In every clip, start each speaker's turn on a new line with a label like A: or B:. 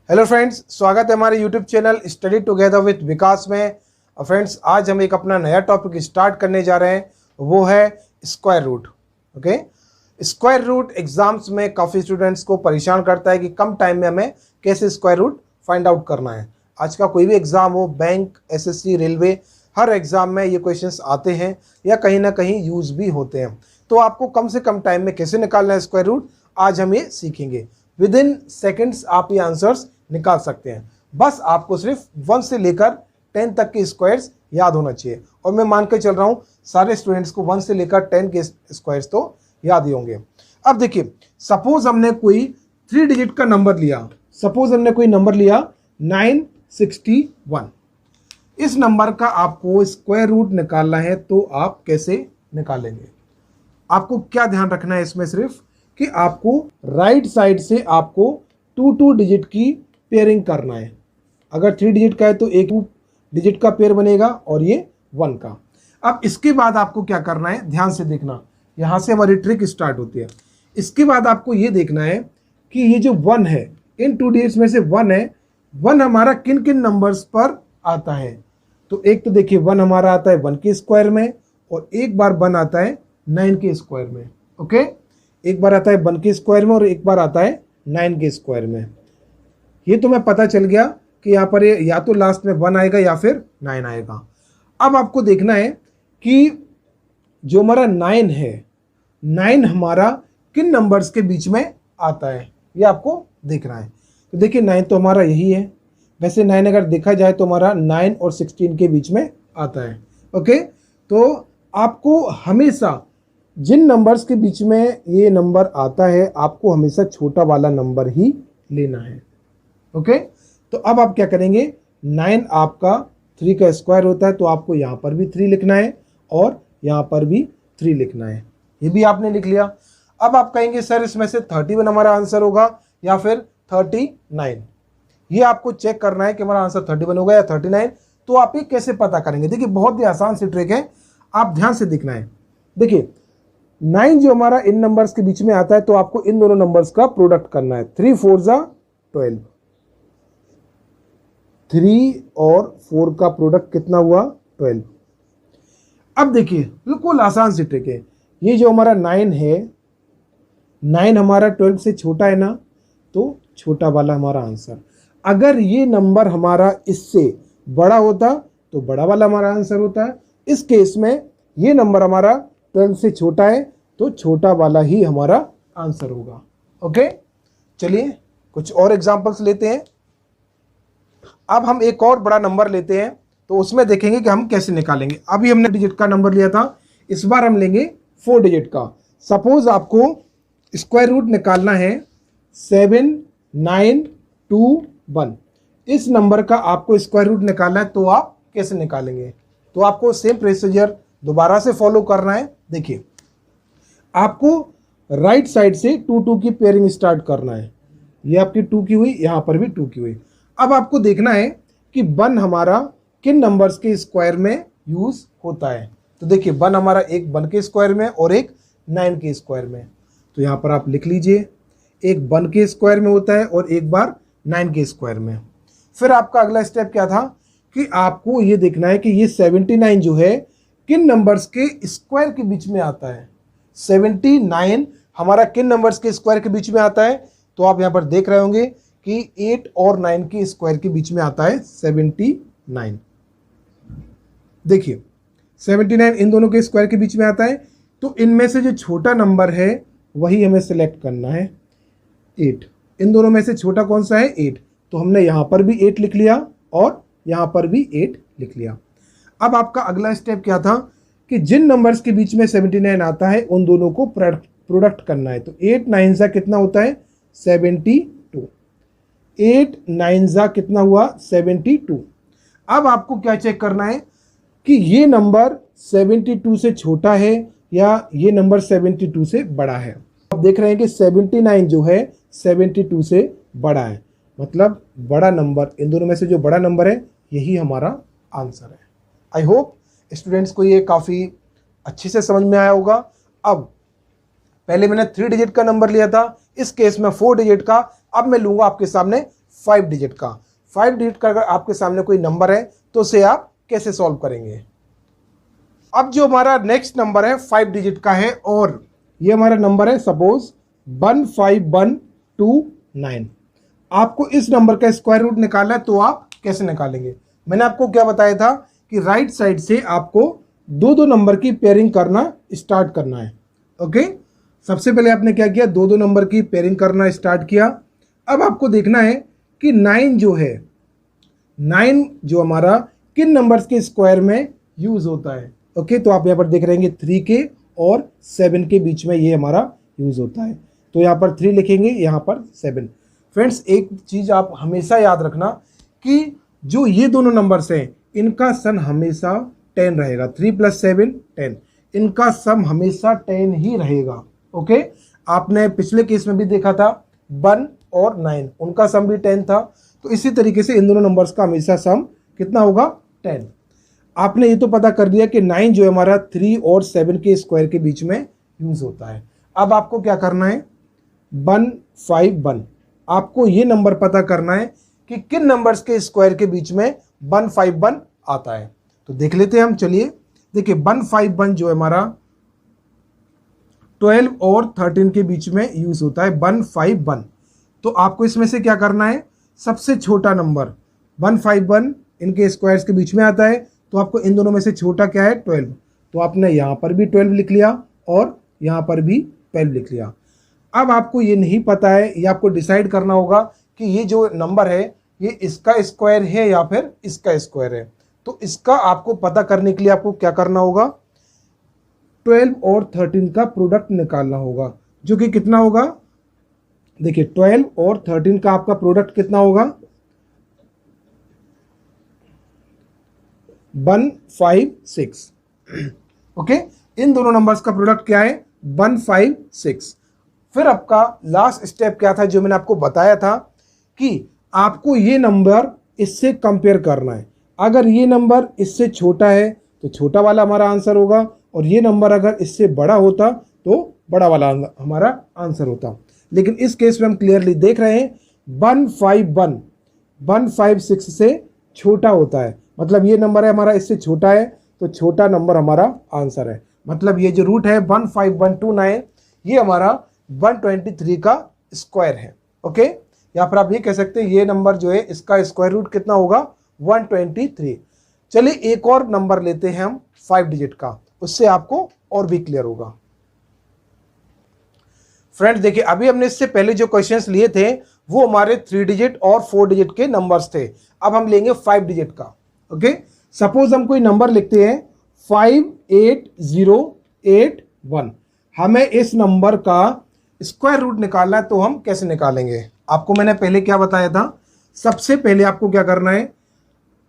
A: Hello friends, स्वागत है हमारे YouTube channel study together with Vikas में। फ्रेंड्स, आज हम एक अपना नया टॉपिक स्टार्ट करने जा रहे हैं, वो है square root. Okay, square root exams में काफ़ी स्टूडेंट्स को परेशान करता है कि कम टाइम में हमें कैसे स्क्वायर रूट फाइंड आउट करना है। आज का कोई भी एग्ज़ाम हो, बैंक, एसएससी, रेलवे, हर एग्ज़ाम में ये क्वेश्चंस आते हैं या कहीं ना कहीं यूज़ भी होते हैं। तो आपको कम से कम टाइम में कैसे निकालना है स्क्वायर रूट, आज हम ये सीखेंगे। विद इन सेकेंड्स आप ये आंसर्स निकाल सकते हैं। बस आपको सिर्फ 1 से लेकर 10 तक के स्क्वायर्स याद होना चाहिए, और मैं मान के चल रहा हूँ सारे स्टूडेंट्स को 1 से लेकर 10 के स्क्वायर्स तो याद ही होंगे। अब देखिए, सपोज हमने कोई 3 डिजिट का नंबर लिया, सपोज हमने कोई नंबर लिया 961। इस नंबर का आपको स्क्वायर रूट निकालना है, तो आप कैसे निकालेंगे? आपको क्या ध्यान रखना है इसमें, सिर्फ कि आपको राइट साइड से आपको 2 डिजिट की पेयरिंग करना है। अगर 3 डिजिट का है तो एक डिजिट का पेयर बनेगा और ये 1 का। अब इसके बाद आपको क्या करना है, ध्यान से देखना, यहाँ से हमारी ट्रिक स्टार्ट होती है। इसके बाद आपको ये देखना है कि ये जो 1 है, इन 2 डिजिट्स में से 1 है, 1 हमारा किन किन नंबर्स पर आता है। तो एक तो देखिए 1 हमारा आता है 1 के स्क्वायर में, और एक बार 1 आता है 9 के स्क्वायर में। ओके, एक बार आता है 1 के स्क्वायर में और एक बार आता है 9 के स्क्वायर में। ये तुम्हें पता चल गया कि यहाँ पर या तो लास्ट में 1 आएगा या फिर 9 आएगा। अब आपको देखना है कि जो हमारा 9 है, 9 हमारा किन नंबर्स के बीच में आता है, ये आपको देखना है। तो देखिए 9 तो हमारा यही है। वैसे 9 अगर देखा जाए तो हमारा 9 और 16 के बीच में आता है। ओके, तो आपको हमेशा जिन नंबर्स के बीच में ये नंबर आता है, आपको हमेशा छोटा वाला नंबर ही लेना है। ओके, तो अब आप क्या करेंगे, 9 आपका 3 का स्क्वायर होता है, तो आपको यहाँ पर भी 3 लिखना है और यहाँ पर भी 3 लिखना है। ये भी आपने लिख लिया। अब आप कहेंगे सर इसमें से 31 हमारा आंसर होगा या फिर 39। ये आपको चेक करना है कि हमारा आंसर 31 होगा या 39। तो आप ये कैसे पता करेंगे? देखिए बहुत ही आसान सी ट्रिक है, आप ध्यान से देखना है। देखिए 9 जो हमारा इन नंबर्स के बीच में आता है, तो आपको इन दोनों नंबर्स का प्रोडक्ट करना है। 3 4 जा 12, 3 और 4 का प्रोडक्ट कितना हुआ? 12। अब देखिए बिल्कुल आसान सी ट्रिक है। ये जो हमारा 9 है, 9 हमारा 12 से छोटा है ना, तो छोटा वाला हमारा आंसर। अगर ये नंबर हमारा इससे बड़ा होता तो बड़ा वाला हमारा आंसर होता है। इस केस में ये नंबर हमारा 12 से छोटा है, तो छोटा वाला ही हमारा आंसर होगा। ओके, चलिए कुछ और एग्जांपल्स लेते हैं। अब हम एक और बड़ा नंबर लेते हैं, तो उसमें देखेंगे कि हम कैसे निकालेंगे। अभी हमने डिजिट का नंबर लिया था, इस बार हम लेंगे 4 डिजिट का। सपोज आपको स्क्वायर रूट निकालना है 7921। इस नंबर का आपको स्क्वायर रूट निकालना है, तो आप कैसे निकालेंगे? तो आपको सेम प्रोसीजर दोबारा से फॉलो करना है। देखिए आपको राइट साइड से 2 की पेयरिंग स्टार्ट करना है। ये आपकी 2 की हुई, यहाँ पर भी 2 की हुई। अब आपको देखना है कि 1 हमारा किन नंबर्स के स्क्वायर में यूज होता है। तो देखिए 1 हमारा एक 1 के स्क्वायर में और एक 9 के स्क्वायर में। तो यहाँ पर आप लिख लीजिए, एक 1 के स्क्वायर में होता है और एक बार 9 के स्क्वायर में। फिर आपका अगला स्टेप क्या था कि आपको ये देखना है कि ये 79 जो है किन नंबर्स के स्क्वायर के बीच में आता है। 79 हमारा किन नंबर्स के स्क्वायर के बीच में आता है? तो आप यहाँ पर देख रहे होंगे कि 8 और 9 के स्क्वायर के बीच में आता है 79। देखिए 79 इन दोनों के स्क्वायर के बीच में आता है, तो इनमें से जो छोटा नंबर है वही हमें सेलेक्ट करना है, 8। इन दोनों में से छोटा कौन सा है? 8। तो हमने यहाँ पर भी 8 लिख लिया और यहाँ पर भी 8 लिख लिया। अब आपका अगला स्टेप क्या था कि जिन नंबर्स के बीच में 79 आता है उन दोनों को प्रोडक्ट करना है। तो 8 9 जा कितना होता है? 72। 8 9 जा कितना हुआ? 72। अब आपको क्या चेक करना है कि ये नंबर 72 से छोटा है या ये नंबर 72 से बड़ा है। आप देख रहे हैं कि 79 जो है 72 से बड़ा है, मतलब बड़ा नंबर, इन दोनों में से जो बड़ा नंबर है यही हमारा आंसर है। आई होप स्टूडेंट्स को ये काफ़ी अच्छे से समझ में आया होगा। अब पहले मैंने 3 डिजिट का नंबर लिया था, इस केस में 4 डिजिट का। अब मैं लूंगा आपके सामने 5 डिजिट का। 5 डिजिट का अगर आपके सामने कोई नंबर है तो उसे आप कैसे सॉल्व करेंगे। अब जो हमारा नेक्स्ट नंबर है 5 डिजिट का है और ये हमारा नंबर है सपोज 15129। आपको इस नंबर का स्क्वायर रूट निकालना है तो आप कैसे निकालेंगे। मैंने आपको क्या बताया था कि राइट साइड से आपको दो दो नंबर की पेयरिंग करना स्टार्ट करना है। ओके, सबसे पहले आपने क्या किया, दो दो नंबर की पेयरिंग करना स्टार्ट किया। अब आपको देखना है कि 9 जो है, 9 जो हमारा किन नंबर्स के स्क्वायर में यूज होता है। ओके, तो आप यहाँ पर देख रहे हैं 3 के और 7 के बीच में ये हमारा यूज होता है। तो यहाँ पर 3 लिखेंगे, यहाँ पर 7। फ्रेंड्स, एक चीज आप हमेशा याद रखना कि जो ये दोनों नंबर्स हैं इनका सम हमेशा 10 रहेगा। 3 + 7 10, इनका सम हमेशा 10 ही रहेगा। ओके, आपने पिछले केस में भी देखा था 1 और 9, उनका सम भी 10 था। तो इसी तरीके से इन दोनों नंबर्स का हमेशा सम कितना होगा, 10। आपने ये तो पता कर लिया कि 9 जो है हमारा 3 और 7 के स्क्वायर के बीच में यूज होता है। अब आपको क्या करना है, 151, आपको ये नंबर पता करना है कि किन नंबर्स के स्क्वायर के बीच में 151 आता है। तो देख लेते हैं हम, चलिए देखिए 151 जो है हमारा 12 और 13 के बीच में यूज होता है 151। तो आपको इसमें से क्या करना है, सबसे छोटा नंबर 151 इनके स्क्वायर्स के बीच में आता है, तो आपको इन दोनों में से छोटा क्या है, 12। तो आपने यहाँ पर भी 12 लिख लिया और यहाँ पर भी 12 लिख लिया। अब आपको ये नहीं पता है, ये आपको डिसाइड करना होगा कि ये जो नंबर है ये इसका स्क्वायर है या फिर इसका स्क्वायर है। तो इसका आपको पता करने के लिए आपको क्या करना होगा, 12 और 13 का प्रोडक्ट निकालना होगा, जो कि कितना होगा, देखिए 12 और 13 का आपका प्रोडक्ट कितना होगा, 156। ओके, इन दोनों नंबर्स का प्रोडक्ट क्या है, 156। फिर आपका लास्ट स्टेप क्या था, जो मैंने आपको बताया था कि आपको ये नंबर इससे कंपेयर करना है। अगर ये नंबर इससे छोटा है तो छोटा वाला हमारा आंसर होगा, और ये नंबर अगर इससे बड़ा होता तो बड़ा वाला हमारा आंसर होता। लेकिन इस केस में हम क्लियरली देख रहे हैं 151 156 से छोटा होता है, मतलब ये नंबर है हमारा इससे छोटा है, तो छोटा नंबर हमारा आंसर है। मतलब ये जो रूट है 15129 ये हमारा 123 का स्क्वायर है। ओके, यहाँ पर आप ये कह सकते हैं ये नंबर जो है इसका स्क्वायर रूट कितना होगा, 123। चलिए एक और नंबर लेते हैं हम 5 डिजिट का, उससे आपको और भी क्लियर होगा। फ्रेंड्स देखिए, अभी हमने इससे पहले जो क्वेश्चंस लिए थे वो हमारे 3 डिजिट और 4 डिजिट के नंबर्स थे। अब हम लेंगे 5 डिजिट का। ओके, सपोज हम कोई नंबर लिखते हैं 58081। हमें इस नंबर का स्क्वायर रूट निकालना है, तो हम कैसे निकालेंगे। आपको मैंने पहले क्या बताया था, सबसे पहले आपको क्या करना है,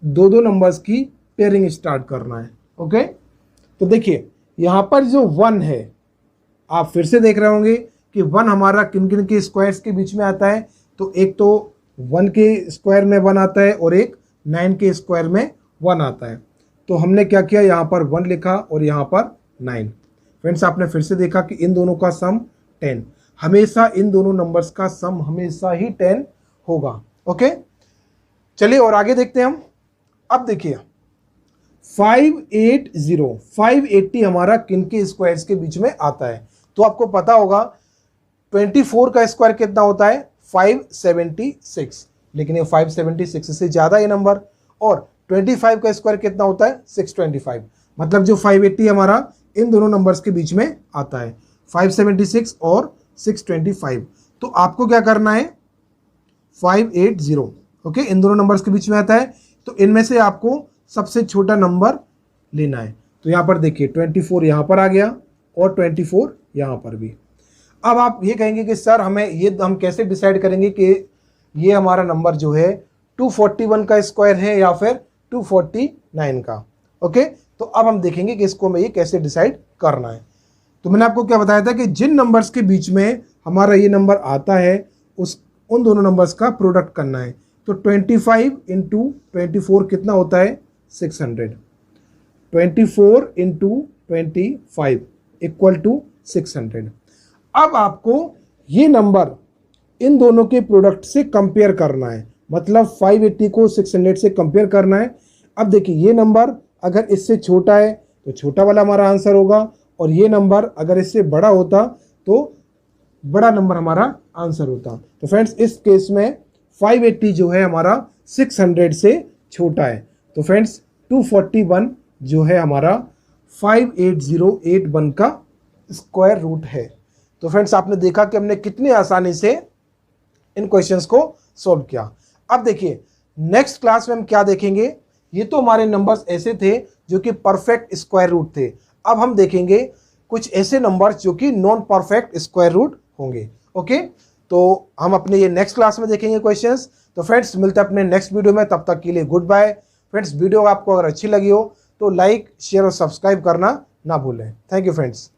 A: दो दो नंबर्स की पेयरिंग स्टार्ट करना है। ओके, तो देखिए यहाँ पर जो 1 है, आप फिर से देख रहे होंगे कि 1 हमारा किन किन के स्क्वायर्स के बीच में आता है। तो एक तो 1 के स्क्वायर में 1 आता है और एक 9 के स्क्वायर में 1 आता है। तो हमने क्या किया, यहाँ पर 1 लिखा और यहाँ पर 9। फ्रेंड्स, आपने फिर से देखा कि इन दोनों का सम 10, हमेशा इन दोनों नंबर्स का सम हमेशा ही 10 होगा। ओके, चलिए और आगे देखते हैं हम। अब देखिए 580 हमारा किन के स्क्वायर्स के बीच में आता है। तो आपको पता होगा 24 का स्क्वायर कितना होता है, 576। लेकिन ये 576 से ज़्यादा है नंबर। और 25 का स्क्वायर कितना होता है, 625। मतलब जो 580 हमारा इन दोनों नंबर्स के बीच में आता है, 576 और 625। तो आपको क्या करना है, 580 ओके इन दोनों नंबर्स के बीच में आता है, तो इनमें से आपको सबसे छोटा नंबर लेना है। तो यहाँ पर देखिए 24 यहाँ पर आ गया और 24 यहाँ पर भी। अब आप ये कहेंगे कि सर हम कैसे डिसाइड करेंगे कि ये हमारा नंबर जो है 241 का स्क्वायर है या फिर 249 का। ओके, तो अब हम देखेंगे कि इसको मैं ये कैसे डिसाइड करना है। तो मैंने आपको क्या बताया था कि जिन नंबर्स के बीच में हमारा ये नंबर आता है उन दोनों नंबर्स का प्रोडक्ट करना है। तो 25 इंटू 24 कितना होता है, 600। 24 इंटू 25 इक्वल टू 600। अब आपको ये नंबर इन दोनों के प्रोडक्ट से कंपेयर करना है। मतलब 580 को 600 से कंपेयर करना है। अब देखिए ये नंबर अगर इससे छोटा है तो छोटा वाला हमारा आंसर होगा, और ये नंबर अगर इससे बड़ा होता तो बड़ा नंबर हमारा आंसर होता। तो फ्रेंड्स इस केस में 580 जो है हमारा 600 से छोटा है। तो फ्रेंड्स 241 जो है हमारा 58081 का स्क्वायर रूट है। तो फ्रेंड्स आपने देखा कि हमने कितनी आसानी से इन क्वेश्चंस को सॉल्व किया। अब देखिए नेक्स्ट क्लास में हम क्या देखेंगे। ये तो हमारे नंबर्स ऐसे थे जो कि परफेक्ट स्क्वायर रूट थे। अब हम देखेंगे कुछ ऐसे नंबर्स जो कि नॉन परफेक्ट स्क्वायर रूट होंगे। ओके, तो हम अपने ये नेक्स्ट क्लास में देखेंगे क्वेश्चंस। तो फ्रेंड्स मिलते हैं अपने नेक्स्ट वीडियो में, तब तक के लिए गुड बाय। फ्रेंड्स वीडियो आपको अगर अच्छी लगी हो तो लाइक शेयर और सब्सक्राइब करना ना भूलें। Thank you friends.